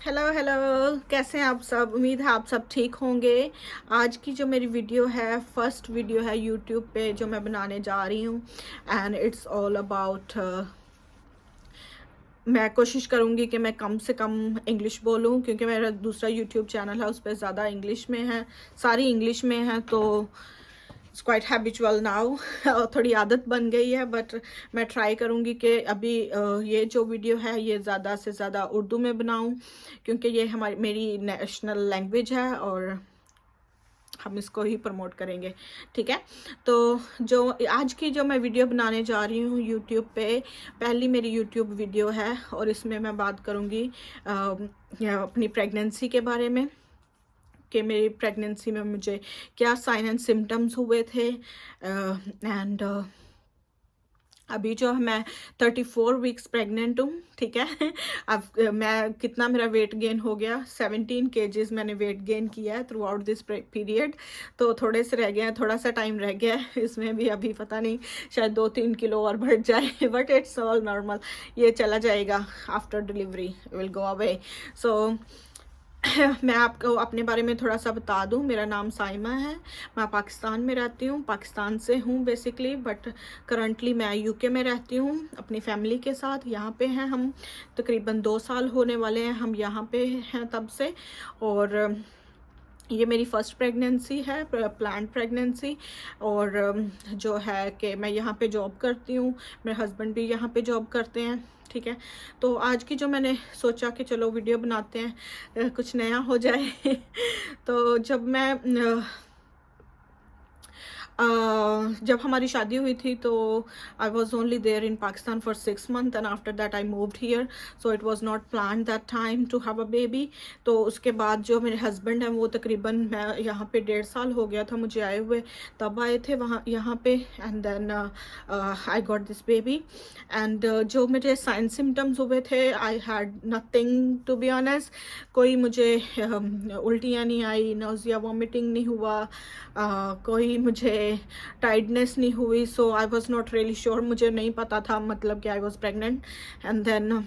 Hello hello, कैसे हैं आप सब। उम्मीद है आप सब ठीक होंगे। आज की जो मेरी वीडियो है, फर्स्ट वीडियो है यूट्यूब पे जो मैं बनाने जा रही हूँ। एंड इट्स ऑल अबाउट, मैं कोशिश करूँगी कि मैं कम से कम इंग्लिश बोलूँ, क्योंकि मेरा दूसरा यूट्यूब चैनल है उस पर ज़्यादा इंग्लिश में है, सारी इंग्लिश में है। तो इट्स क्वाइट हैबिचुअल नाउ, थोड़ी आदत बन गई है। बट मैं ट्राई करूँगी कि अभी ये जो वीडियो है ये ज़्यादा से ज़्यादा उर्दू में बनाऊँ, क्योंकि ये मेरी नेशनल लैंग्वेज है और हम इसको ही प्रमोट करेंगे। ठीक है, तो जो आज की जो मैं वीडियो बनाने जा रही हूँ यूट्यूब पे, पहली मेरी यूट्यूब वीडियो है और इसमें मैं बात करूँगी अपनी प्रेगनेंसी के बारे में, कि मेरी प्रेगनेंसी में मुझे क्या साइन एंड सिम्टम्स हुए थे। एंड अभी जो है मैं 34 वीक्स प्रेग्नेंट हूँ। ठीक है, अब मैं कितना मेरा वेट गेन हो गया, 17 केजीज मैंने वेट गेन किया है थ्रू आउट दिस पीरियड। तो थोड़े से रह गए हैं, थोड़ा सा टाइम रह गया है इसमें भी, अभी पता नहीं शायद 2-3 किलो और बढ़ जाए, बट इट्स ऑल नॉर्मल, ये चला जाएगा। After delivery will go away. सो मैं आपको अपने बारे में थोड़ा सा बता दूं। मेरा नाम साइमा है, मैं पाकिस्तान में रहती हूँ, पाकिस्तान से हूँ बेसिकली, बट करंटली मैं यूके में रहती हूँ अपनी फैमिली के साथ। यहाँ पे हैं हम, तकरीबन 2 साल होने वाले हैं हम यहाँ पे हैं तब से। और ये मेरी फ़र्स्ट प्रेगनेंसी है, प्लान्ड प्रेगनेंसी। और जो है कि मैं यहाँ पे जॉब करती हूँ, मेरे हस्बैंड भी यहाँ पे जॉब करते हैं। ठीक है, तो आज की जो मैंने सोचा कि चलो वीडियो बनाते हैं, कुछ नया हो जाए। तो जब हमारी शादी हुई थी तो I was only there in Pakistan for 6 months and after that I moved here. So it was not plan that time to have a baby. तो उसके बाद जो मेरे हस्बैंड हैं वो तकरीबन, मैं यहाँ पे 1.5 साल हो गया था मुझे आए हुए, तब आए थे वहाँ यहाँ पे। And then I got this baby. And जो मेरे साइन सिम्टम्स हुए थे, I had nothing to be honest. कोई मुझे उल्टियाँ नहीं आई, नोजिया वॉमिटिंग नहीं हुआ, कोई मुझे टाइडनेस नहीं हुई। So I was not really sure, मुझे नहीं पता था मतलब कि I was pregnant. And then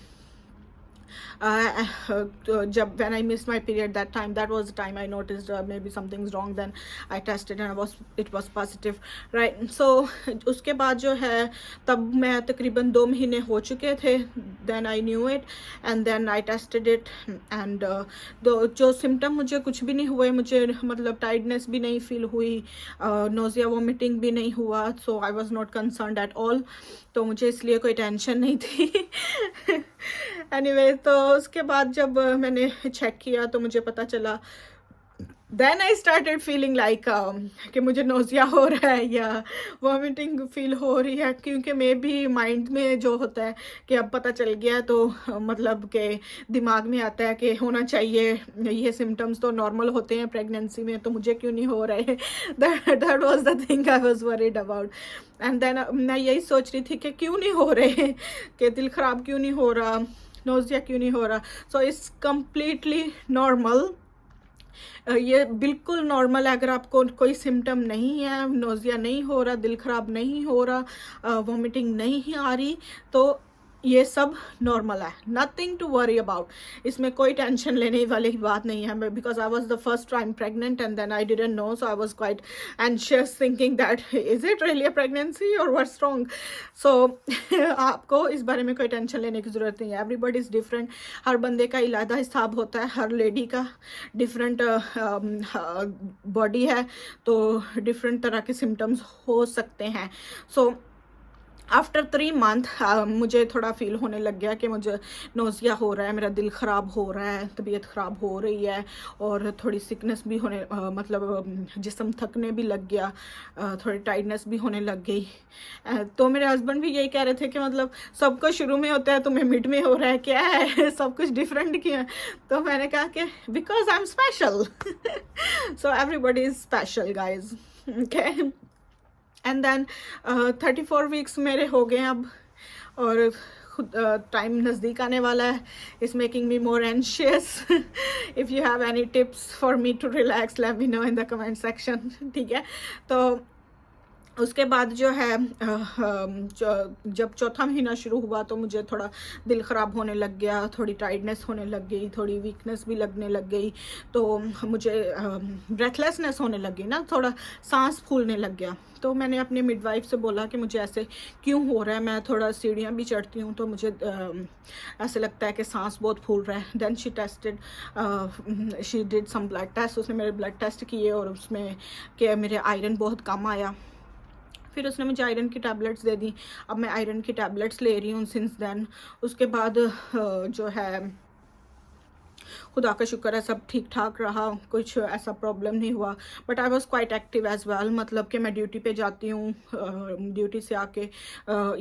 जब when I missed my period, that was the time I noticed maybe something's wrong. Then I tested and it was positive, right? So उसके बाद जो है, तब मैं तकरीबन 2 महीने हो चुके थे, then I knew it and then I tested it and जो सिम्टम मुझे कुछ भी नहीं हुए, मुझे मतलब टाइडनेस भी नहीं फील हुई, नोजिया वॉमिटिंग भी नहीं हुआ। So I was not concerned at all, तो मुझे इसलिए कोई टेंशन नहीं थी। एनीवे, तो उसके बाद जब मैंने चेक किया तो मुझे पता चला, then I started feeling like कि मुझे नोजिया हो रहा है या वॉमिटिंग फील हो रही है, क्योंकि मे भी माइंड में जो होता है कि अब पता चल गया है, तो मतलब कि दिमाग में आता है कि होना चाहिए, ये सिम्टम्स तो नॉर्मल होते हैं प्रेगनेंसी में, तो मुझे क्यों नहीं हो रहे। That was the thing I was worried about. And then मैं यही सोच रही थी कि क्यों नहीं हो रहे, कि दिल ख़राब क्यों नहीं हो रहा, नोजिया क्यों नहीं हो रहा। सो इट्स कम्प्लीटली नॉर्मल, ये बिल्कुल नॉर्मल है। अगर आपको कोई सिम्टम नहीं है, नोजिया नहीं हो रहा, दिल ख़राब नहीं हो रहा, वॉमिटिंग नहीं आ रही, तो ये सब नॉर्मल है, नथिंग टू वरी अबाउट। इसमें कोई टेंशन लेने वाली बात नहीं है, because I was the first time pregnant and then I didn't know, so I was quite anxious thinking that is it really a pregnancy और व्हाट्स रॉन्ग। सो आपको इस बारे में कोई टेंशन लेने की ज़रूरत नहीं है। एवरीबडी इज़ डिफरेंट, हर बंदे का इलादा हिसाब होता है, हर लेडी का डिफरेंट बॉडी है, तो डिफरेंट तरह के सिम्टम्स हो सकते हैं। सो आफ्टर 3 month मुझे थोड़ा फील होने लग गया कि मुझे नोजिया हो रहा है, मेरा दिल ख़राब हो रहा है, तबीयत ख़राब हो रही है, और थोड़ी सिकनेस भी होने मतलब जिस्म थकने भी लग गया, थोड़ी टाइडनेस भी होने लग गई। तो मेरे हस्बैंड भी यही कह रहे थे कि मतलब सबको शुरू में होता है, तुम्हें मिड में हो रहा है, क्या है सब कुछ डिफरेंट क्यों है। तो मैंने कहा कि because I am special. So everybody is special guys, okay. And then 34 weeks मेरे हो गए अब, और टाइम नज़दीक आने वाला है। It's making me more anxious. If you have any tips for me to relax, let me know in the comment section. ठीक है, तो उसके बाद जो है जब चौथा महीना शुरू हुआ तो मुझे थोड़ा दिल ख़राब होने लग गया, थोड़ी टायर्डनेस होने लग गई, थोड़ी वीकनेस भी लगने लग गई। तो मुझे ब्रेथलेसनेस होने लगी ना, थोड़ा सांस फूलने लग गया। तो मैंने अपने मिडवाइफ से बोला कि मुझे ऐसे क्यों हो रहा है, मैं थोड़ा सीढ़ियाँ भी चढ़ती हूँ तो मुझे ऐसे लगता है कि सांस बहुत फूल रहा है। Then she did some blood test, उसने मेरे ब्लड टेस्ट किए और उसमें कि मेरे आयरन बहुत कम आया। फिर उसने मुझे आयरन की टैबलेट्स दे दी। अब मैं आयरन की टैबलेट्स ले रही हूँ सिंस देन। उसके बाद जो है खुदा का शुक्र है सब ठीक ठाक रहा, कुछ ऐसा प्रॉब्लम नहीं हुआ। But I was quite active as well, मतलब कि मैं ड्यूटी पे जाती हूँ, ड्यूटी से आके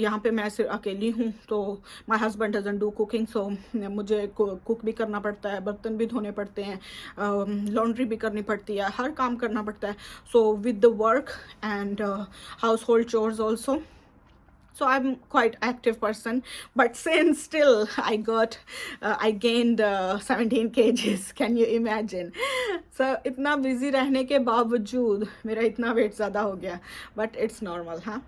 यहाँ पे मैं सिर्फ अकेली हूँ। तो my husband doesn't do cooking, so मुझे कुक भी करना पड़ता है, बर्तन भी धोने पड़ते हैं, लॉन्ड्री भी करनी पड़ती है, हर काम करना पड़ता है। So with the work and house hold chores also, so I'm quite active person, but since still I gained 17 kgs, can you imagine? So इतना busy रहने के बावजूद मेरा इतना वेट ज़्यादा हो गया, but it's normal, हाँ।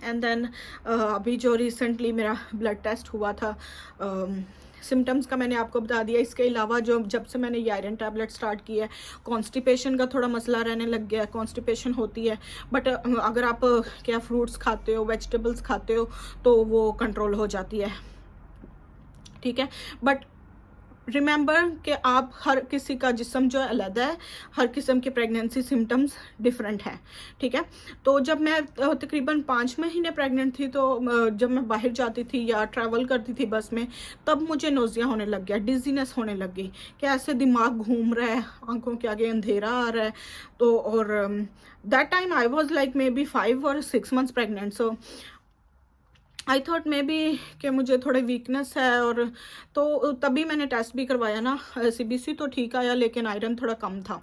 एंड देन अभी जो रिसेंटली मेरा ब्लड टेस्ट हुआ था, सिम्टम्स का मैंने आपको बता दिया। इसके अलावा जो जब से मैंने ये आयरन टैबलेट स्टार्ट की है, कॉन्स्टिपेशन का थोड़ा मसला रहने लग गया है। कॉन्स्टिपेशन होती है, बट अगर आप क्या फ्रूट्स खाते हो, वेजिटेबल्स खाते हो, तो वो कंट्रोल हो जाती है, ठीक है। बट रिमेंबर कि आप हर किसी का जिस्म जो है अलग है, हर किस्म के प्रेगनेंसी सिम्टम्स डिफरेंट हैं, ठीक है। तो जब मैं तकरीबन 5 महीने प्रेग्नेंट थी, तो जब मैं बाहर जाती थी या ट्रैवल करती थी बस में, तब मुझे नोज़िया होने लग गया, डिजीनेस होने लग गई कि ऐसे दिमाग घूम रहा है, आंखों के आगे अंधेरा आ रहा है। तो और that time I was like may be 5 और 6 months pregnant. So I thought may be कि मुझे थोड़े वीकनेस है, और तो तभी मैंने टेस्ट भी करवाया ना, CBC तो ठीक आया, लेकिन आयरन थोड़ा कम था।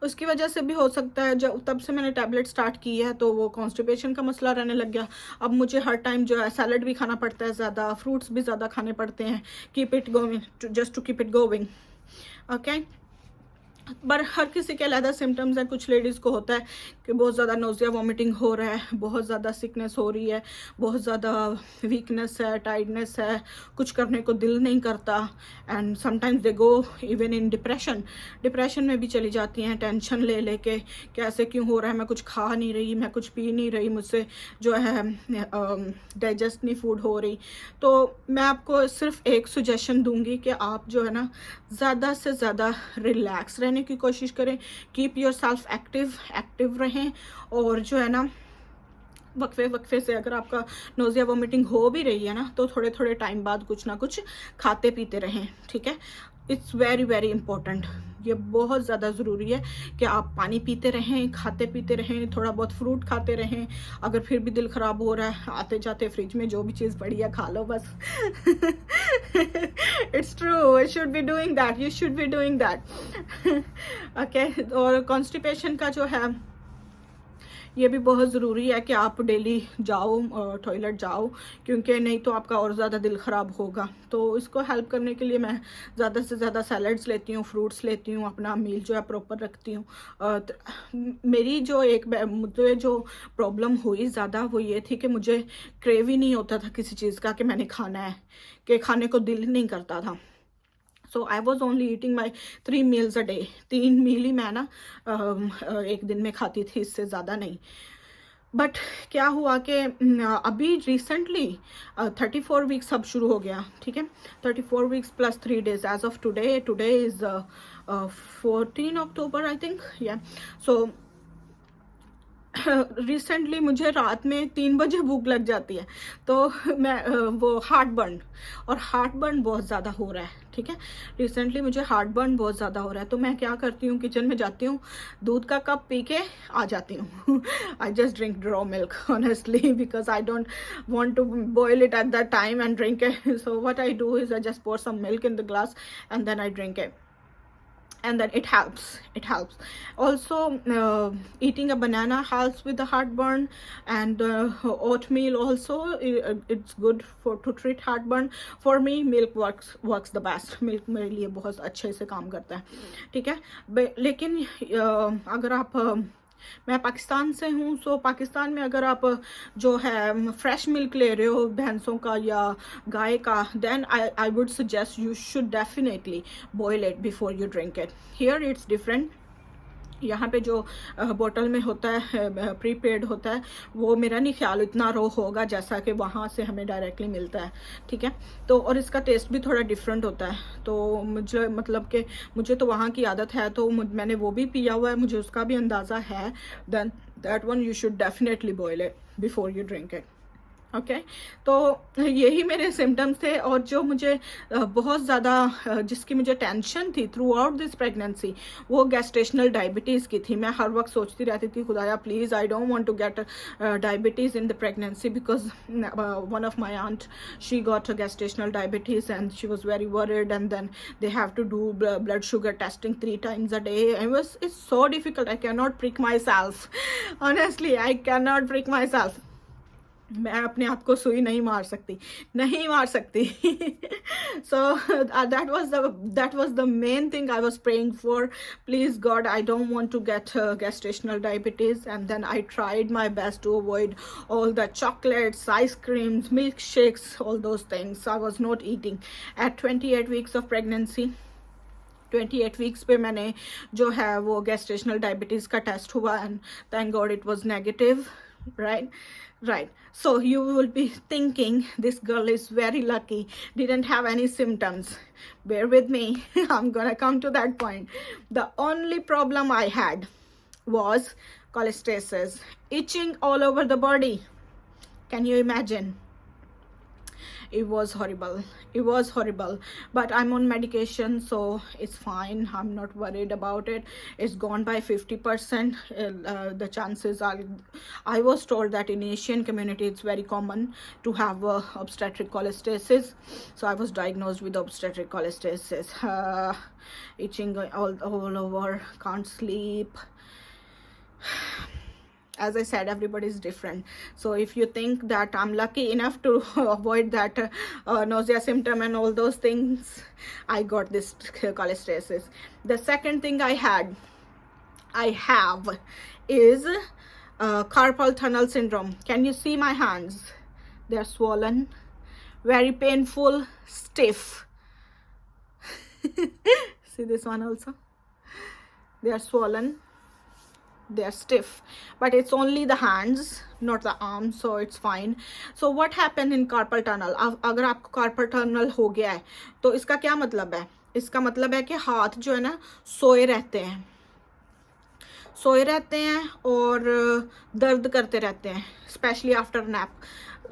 उसकी वजह से भी हो सकता है, जब तब से मैंने टैबलेट स्टार्ट की है तो वो कॉन्स्टिपेशन का मसला रहने लग गया। अब मुझे हर टाइम जो है सैलड भी खाना पड़ता है, ज़्यादा फ्रूट्स भी ज़्यादा खाने पड़ते हैं, keep it going, just to keep it going, okay. पर हर किसी के अलग सिम्टम्स हैं। कुछ लेडीज़ को होता है कि बहुत ज़्यादा नोज़िया वॉमिटिंग हो रहा है, बहुत ज़्यादा सिकनेस हो रही है, बहुत ज़्यादा वीकनेस है, टायर्डनेस है, कुछ करने को दिल नहीं करता। And sometimes they go even in depression में भी चली जाती हैं, टेंशन ले लेके कि ऐसे क्यों हो रहा है, मैं कुछ खा नहीं रही, मैं कुछ पी नहीं रही, मुझसे जो है डाइजेस्ट नहीं फूड हो रही। तो मैं आपको सिर्फ एक सुजेशन दूंगी कि आप जो है ना ज़्यादा से ज़्यादा रिलैक्स रहने की कोशिश करें, कीप योर सेल्फ एक्टिव रहें, और जो है ना वक्फे से अगर आपका नोज़िया वोमिटिंग हो भी रही है ना, तो थोड़े थोड़े टाइम बाद कुछ ना कुछ खाते पीते रहें, ठीक है। इट्स वेरी वेरी इंपॉर्टेंट, ये बहुत ज़्यादा ज़रूरी है कि आप पानी पीते रहें, खाते पीते रहें, थोड़ा बहुत फ्रूट खाते रहें। अगर फिर भी दिल ख़राब हो रहा है, आते जाते फ्रिज में जो भी चीज़ पड़ी है खा लो बस। It's true, I should be doing that, you should be doing that, okay. और कॉन्स्टिपेशन का जो है ये भी बहुत ज़रूरी है कि आप डेली जाओ, टॉयलेट जाओ, क्योंकि नहीं तो आपका और ज़्यादा दिल ख़राब होगा। तो इसको हेल्प करने के लिए मैं ज़्यादा से ज़्यादा सैलड्स लेती हूँ, फ्रूट्स लेती हूँ, अपना मील जो है प्रॉपर रखती हूँ। मेरी जो मुझे जो प्रॉब्लम हुई ज़्यादा वो ये थी कि मुझे क्रेव ही नहीं होता था किसी चीज़ का कि मैंने खाना है, कि खाने को दिल नहीं करता था। So I was only eating my 3 meals a day, 3 meal ही मैं ना एक दिन में खाती थी, इससे ज़्यादा नहीं। बट क्या हुआ कि अभी रिसेंटली 34 वीक्स अब शुरू हो गया, ठीक है। 34 weeks plus 3 days age of today is 14 October I think, yeah. So recently मुझे रात में 3 बजे भूख लग जाती है, तो मैं वो हार्ट बर्न बहुत ज़्यादा हो रहा है, ठीक है। रिसेंटली मुझे हार्ट बर्न बहुत ज़्यादा हो रहा है, तो मैं क्या करती हूँ, किचन में जाती हूँ, दूध का कप पी के आ जाती हूँ। I just drink raw milk honestly, because I don't want to boil it at that time and drink it. So what I do is I just pour some milk in the glass and then I drink it, and then it helps also. Eating a banana helps with the heartburn, and oatmeal also, it's good to treat heartburn. For me milk works the best, milk मेरे लिए बहुत अच्छे से काम करता है, ठीक है। लेकिन अगर आप मैं पाकिस्तान से हूँ, सो पाकिस्तान में अगर आप जो है फ्रेश मिल्क ले रहे हो भैंसों का या गाय का, then I would suggest you should definitely boil it before you drink it. Here it's different. यहाँ पे जो बोतल में होता है प्रीपेड होता है, वो मेरा नहीं ख्याल इतना रो होगा जैसा कि वहाँ से हमें डायरेक्टली मिलता है, ठीक है। तो और इसका टेस्ट भी थोड़ा डिफरेंट होता है। तो मुझे मतलब कि मुझे तो वहाँ की आदत है, तो मैंने वो भी पिया हुआ है, मुझे उसका भी अंदाज़ा है। Then that one you should definitely boil it before you drink it. Okay तो यही मेरे सिम्टम्स थे। और जो मुझे बहुत ज़्यादा जिसकी मुझे टेंशन थी थ्रू आउट दिस प्रेगनेंसी, वो गैस्ट्रेशनल डायबिटीज़ की थी। मैं हर वक्त सोचती रहती थी, खुदाया please I don't want to get diabetes in the pregnancy, because one of my aunt she got gestational diabetes and she was very worried, and then they have to do blood sugar testing 3 times a day. It's so difficult. I cannot prick myself. Honestly, I cannot prick myself. मैं अपने आप को सुई नहीं मार सकती, नहीं मार सकती। So that was the main thing I was praying for. Please God, I don't want to get gestational diabetes. And then I tried my best to avoid all the chocolates, ice creams, milkshakes, all those things. I was not eating. At 28 weeks of pregnancy, 28 weeks पे मैंने जो है वो gestational diabetes का test हुआ, and thank God it was negative. right so you will be thinking this girl is very lucky, didn't have any symptoms. Bear with me. I'm gonna come to that point. The only problem I had was cholestasis, itching all over the body. Can you imagine? It was horrible, but I'm on medication, so it's fine. I'm not worried about it. It's gone by 50%. The chances are, I was told that in Asian community it's very common to have obstetric cholestasis, so I was diagnosed with obstetric cholestasis. Itching all over, can't sleep. As I said, everybody is different. So if you think that I'm lucky enough to avoid that nausea symptom and all those things, I got this cholestasis. The second thing I have is carpal tunnel syndrome. Can you see my hands? They're swollen, very painful, stiff. See this one also? They are swollen, they are stiff, but it's only the hands, not the arms, so it's fine. So what happened in carpal tunnel? अगर आपको carpal tunnel हो गया है तो इसका क्या मतलब है? इसका मतलब है कि हाथ जो है ना सोए रहते हैं और दर्द करते रहते हैं, स्पेशली आफ्टर नैप।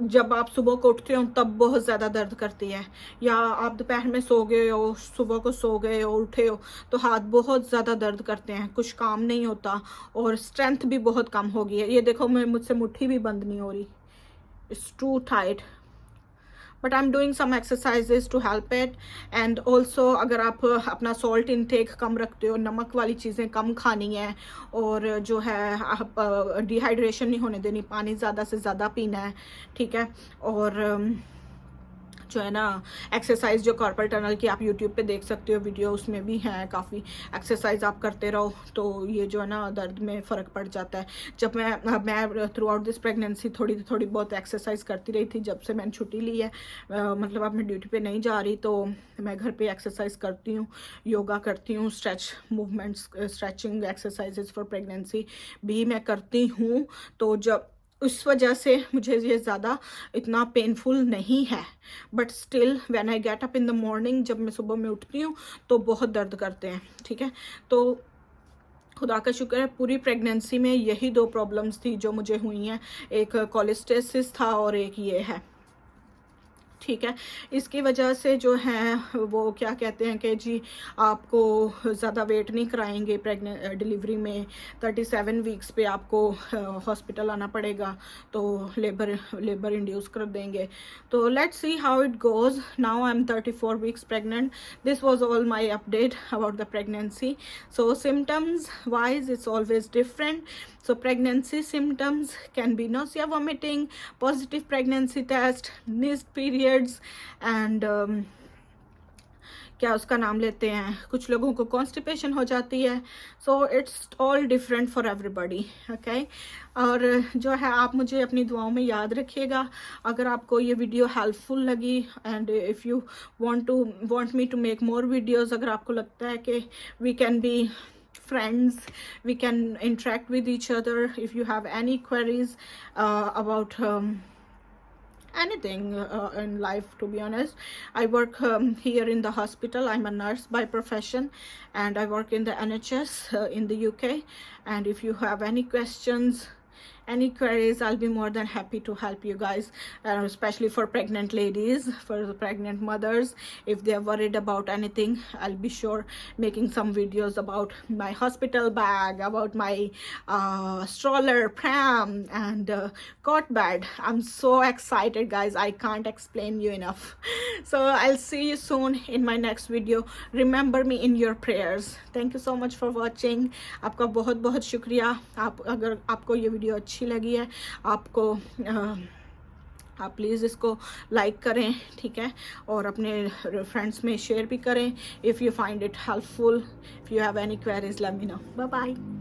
जब आप सुबह को उठते हो तब बहुत ज़्यादा दर्द करती है, या आप दोपहर में सो गए हो, सुबह को सो गए हो, उठे हो तो हाथ बहुत ज़्यादा दर्द करते हैं, कुछ काम नहीं होता, और स्ट्रेंथ भी बहुत कम हो गई है। ये देखो मुझसे मुट्ठी भी बंद नहीं हो रही, it's too tight, but I am doing some exercises to help it. And also अगर आप अपना सॉल्ट इनटेक कम रखते हो, नमक वाली चीज़ें कम खानी है, और जो है आप डिहाइड्रेशन नहीं होने देनी, पानी ज़्यादा से ज़्यादा पीना है, ठीक है। और जो है ना एक्सरसाइज जो कार्पल टनल की आप यूट्यूब पे देख सकते हो वीडियो, उसमें भी हैं काफ़ी एक्सरसाइज, आप करते रहो तो ये जो है ना दर्द में फ़र्क पड़ जाता है। जब मैं थ्रू आउट दिस प्रेगनेंसी थोड़ी बहुत एक्सरसाइज करती रही थी, जब से मैंने छुट्टी ली है, मतलब अब मैं ड्यूटी पे नहीं जा रही, तो मैं घर पे एक्सरसाइज करती हूँ, योगा करती हूँ, स्ट्रेचिंग एक्सरसाइजेज फॉर प्रेगनेंसी भी मैं करती हूँ। तो जब उस वजह से मुझे ये ज़्यादा इतना पेनफुल नहीं है, but still when I get up in the morning, जब मैं सुबह में उठती हूँ तो बहुत दर्द करते हैं, ठीक है। तो खुदा का शुक्र है पूरी प्रेगनेंसी में यही 2 प्रॉब्लम्स थी जो मुझे हुई हैं, एक कोलेस्टेसिस था और एक ये है, ठीक है। इसकी वजह से जो है वो क्या कहते हैं कि जी आपको ज़्यादा वेट नहीं कराएंगे डिलीवरी में, 37 वीक्स पे आपको हॉस्पिटल आना पड़ेगा, तो लेबर इंड्यूस कर देंगे। तो let's see how it goes. Now I am 34 weeks pregnant. This was all my update about the pregnancy. So symptoms wise it's always different. So pregnancy symptoms can be nausea, vomiting, positive pregnancy test, missed periods, and क्या उसका नाम लेते हैं, कुछ लोगों को constipation हो जाती है। So it's all different for everybody, okay. और जो है आप मुझे अपनी दुआओं में याद रखिएगा। अगर आपको ये वीडियो हेल्पफुल लगी and if you want me to make more videos, अगर आपको लगता है कि we can be friends, we can interact with each other, if you have any queries about anything in life, to be honest. I work here in the hospital. I'm a nurse by profession and I work in the NHS in the UK. And if you have any questions, any queries, I'll be more than happy to help you guys, especially for pregnant ladies, for the pregnant mothers. If they are worried about anything, I'll be sure making some videos about my hospital bag, about my stroller, pram, and cot bed. I'm so excited, guys. I can't explain you enough. So I'll see you soon in my next video. Remember me in your prayers. Thank you so much for watching. आपका बहुत बहुत शुक्रिया। अगर आपको ये video अच्छी लगी है, आपको आप प्लीज़ इसको लाइक करें, ठीक है, और अपने फ्रेंड्स में शेयर भी करें। If you find it helpful, if you have any queries, let me know. Bye bye.